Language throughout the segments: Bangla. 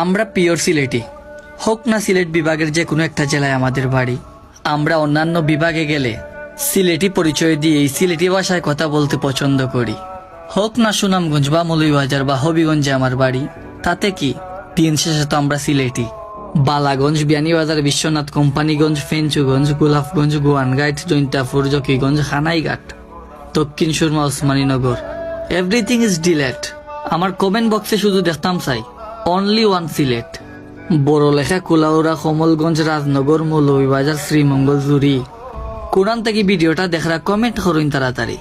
আমরা পিওর সিলেটি, হোক না সিলেট বিভাগের যে কোনো একটা জেলায় আমাদের বাড়ি। আমরা অন্যান্য বিভাগে গেলে সিলেটি পরিচয় দিয়ে এই সিলেটি ভাষায় কথা বলতে পছন্দ করি। হোক না সুনামগঞ্জ বা মৌলভীবাজার বা হবিগঞ্জে আমার বাড়ি, তাতে কি, দিন শেষে তো আমরা Sylheti. Balaganj, Beanibazar, Biswanath, Companiganj, Fenchuganj, Golapganj, Goainghat, Jaintapur, Zakiganj, Kanaighat, Dakshin Surma, Osmaninagar, everything is delete. আমার কমেন্ট বক্সে শুধু দেখতাম চাই অনলি ওয়ান সিলেট। বড়লেখা, কুলাউড়া, কমলগঞ্জ, রাজনগর, মৌলভীবাজার, শ্রীমঙ্গল, জুরি। কোরআন থেকে ভিডিওটা দেখরা কমেন্ট করুন তাড়াতাড়ি।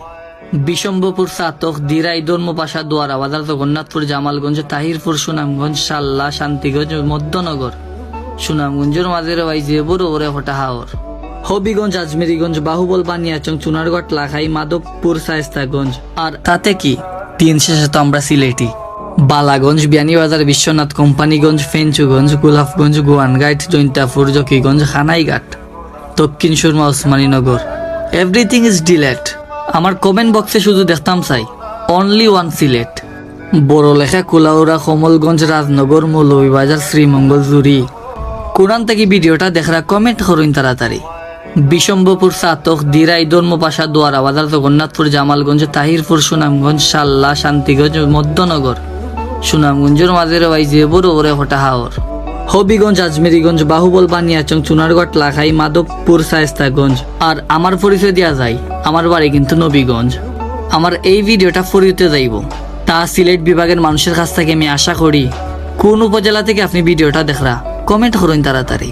বিশম্বপুর, সাতক, দিরাই, ধর্মপাশা, দোয়ারা বাজার, জগন্নাথপুর, জামালগঞ্জ, তাহিরপুর, সুনামগঞ্জ, সাল্লা, শান্তিগঞ্জ, মধ্যনগর, সুনামগঞ্জের মাঝের বাইজিয়েপুর, ওরে হটা হাওর, হবিগঞ্জ, আজমেরিগঞ্জ, বাহুবল, বানিয়াচং, চুনারগড়, লাখাই, মাধবপুর, শায়েস্তাগঞ্জ। আর তাতে কি, দিন শেষে তো আমরা Sylheti. Balaganj, Beanibazar, Biswanath, Companiganj, Fenchuganj, Golapganj, Goainghat, Jaintapur, Zakiganj, Kanaighat, Dakshin Surma, Osmaninagar, everything is delete. আমার কমেন্ট বক্সে শুধু দেখতাম চাই অনলি ওয়ান সিলেট। বড়লেখা, কুলাউড়া, কমলগঞ্জ, রাজনগর, মৌলভীবাজার, শ্রীমঙ্গল, জুরি। কোরআন থেকে ভিডিওটা দেখরা কমেন্ট করুন তাড়াতাড়ি। বিশম্বপুর, সাতক, দিরাই, ধর্মপাশা, দোয়ারা বাজার, জগন্নাথপুর, জামালগঞ্জ, তাহিরপুর, সুনামগঞ্জ, সাল্লা, শান্তিগঞ্জ, মধ্যনগর, সুনামগঞ্জের মাঝের বাইজিয়েপুর, ওরে হটা হাওর, হবিগঞ্জ, আজমেরিগঞ্জ, বাহুবল, বানিয়াচং, চুনারগড়, লাখাই, মাধবপুর, শায়েস্তাগঞ্জ। আর আমার পরিচয় দেওয়া যায়, আমার বাড়ি কিন্তু নবীগঞ্জ। আমার এই ভিডিওটা ফরিদতে যাইব, তা সিলেট বিভাগের মানুষের কাছ থেকে আমি আশা করি কোন উপজেলা থেকে আপনি ভিডিওটা দেখরা কমেন্ট করুন তাড়াতাড়ি।